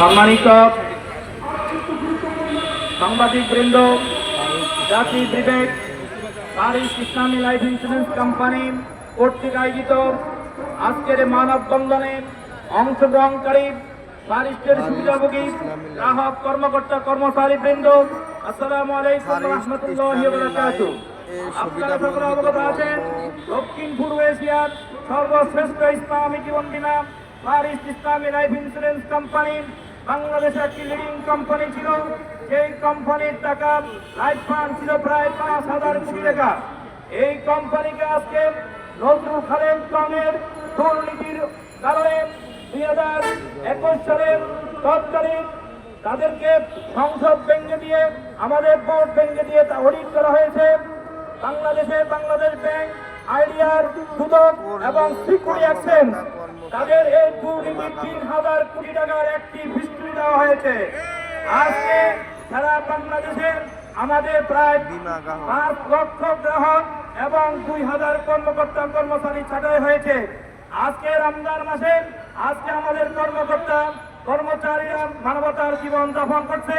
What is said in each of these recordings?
সম্মানিত সাংবাদিকবৃন্দ, জাতি বিবেক পারিস ইসলামী লাইফ ইন্স্যুরেন্স কোম্পানি কর্তৃক আয়োজিত আজকের মানববন্ধনে অংশগ্রহণকারী বারিস্টের সুবিধাভোগী গ্রাহক কর্মকর্তা কর্মচারীবৃন্দ, আসসালামু আলাইকুম ওয়া রাহমাতুল্লাহি ওয়া বারাকাতুহু। আপনারা সকলে অবগত আছেন, দক্ষিণ পূর্ব এশিয়ার সর্বশ্রেষ্ঠ ইসলামী জীবন বীমা পারিস ইসলামী লাইফ ইন্স্যুরেন্স কোম্পানি বাংলাদেশের একটি লিডিং কোম্পানি ছিল। সেই কোম্পানির টাকা লাইফ ফান্ড ছিল প্রায় 5,000 কোটি টাকা। এই কোম্পানিকে আজকে নজরুল খালেদ খানের দুর্নীতির কারণে 2021 সালের তৎকালীন তাদেরকে সংসদ ভেঙে দিয়ে, আমাদের বোর্ড ভেঙে দিয়ে তা অডিট করা হয়েছে। বাংলাদেশ ব্যাংক, আইডিআর, দুদক এবং সিকিউরিটি এক্সচেঞ্জ তাদের এই দুর্নীতির 3,000 কোটি টাকার একটি হিস্ট্রি দেওয়া হয়েছে। আজকে সারা বাংলাদেশে আমাদের প্রায় 5 লক্ষ গ্রাহক এবং 2,000 কর্মকর্তা কর্মচারী ছাঁটাই হয়েছে। আজকে রমজান মাসে আজকে আমাদের কর্মকর্তা কর্মচারীরা মানবতার জীবন যাপন করছে।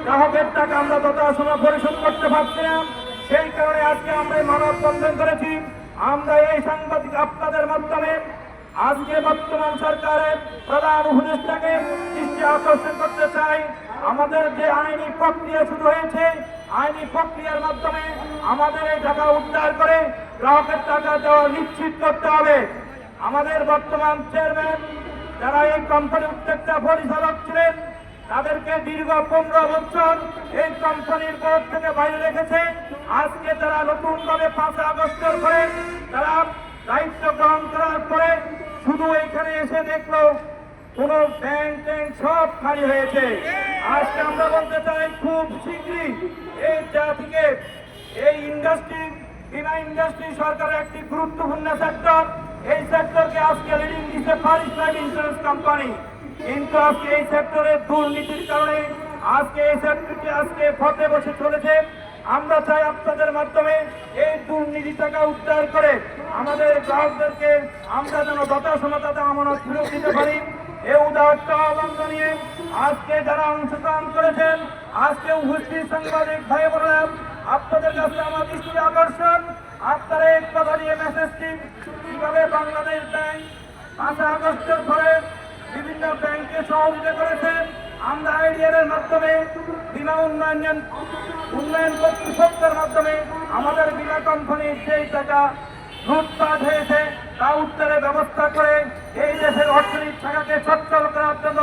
গ্রাহকের টাকা আমরা যথাসময় পরিশোধ করতে পারছি না। সেই কারণে আজকে আমরা মানববন্ধন করেছি। আমরা এই সাংবাদিক আপনাদের মাধ্যমে আজকে বর্তমান সরকারের প্রধান উপদেষ্টাকে দৃষ্টি আকর্ষণ করতে চাই। আমাদের যে আইনি প্রক্রিয়া শুরু হয়েছে, আইনি প্রক্রিয়ার মাধ্যমে আমাদের এই টাকা উদ্ধার করে গ্রাহকের টাকা দেওয়া নিশ্চিত করতে হবে। আমাদের বর্তমান চেয়ারম্যান যারা এই কোম্পানির উদ্যোক্তা পরিচালক ছিলেন, তাদেরকে দীর্ঘ 15 বছর এই কোম্পানির বোর্ড থেকে বাইরে রেখেছে। আজকে তারা নতুনভাবে 5 আগস্টের পরে তারা দায়িত্ব গ্রহণ করার পরে শুধু এখানে এসে দেখলো কোন ব্যাংক সব খালি হয়েছে। আজকে আমরা বলতে চাই, খুব শীঘ্রই এই জাতিকে এই ইন্ডাস্ট্রি, বীমা ইন্ডাস্ট্রি সরকারের একটি গুরুত্বপূর্ণ সেক্টর। এই সেক্টরকে আজকে লিডিং দিচ্ছে পারিস লাইফ ইন্স্যুরেন্স কোম্পানি। কিন্তু আজকে এই সেক্টরের দুর্নীতির কারণে আজকে এই সেক্টরটি আজকে ফতে বসে চলেছে। আমরা চাই আপনাদের মাধ্যমে এই দুর্নীতি টাকা উদ্ধার করে আমাদের গ্রাহকদেরকে আমরা যেন যথাসময় তাদের আমানত ফেরত দিতে পারি। এই উদাহরণ আহ্বান জানিয়ে আজকে যারা অংশগ্রহণ করেছেন, আজকে উপস্থিত সাংবাদিক ভাই বোনেরা, আপনাদের কাছে আমার দৃষ্টি আকর্ষণ, আপনারা এক কথা দিয়ে মেসেজটি কিভাবে বাংলাদেশ ব্যাংক 5 আগস্টের পরে বিভিন্ন ব্যাংকে সহযোগিতা করেছেন। আমরা আইডিআর মাধ্যমে বীমা উন্নয়ন কর্তৃপক্ষের মাধ্যমে আমাদের বীমা কোম্পানির সেই টাকা লুটপাট হয়েছে তা উদ্ধারের ব্যবস্থা করে এই দেশের অর্থনীতি টাকাকে সচ্ছল করার জন্য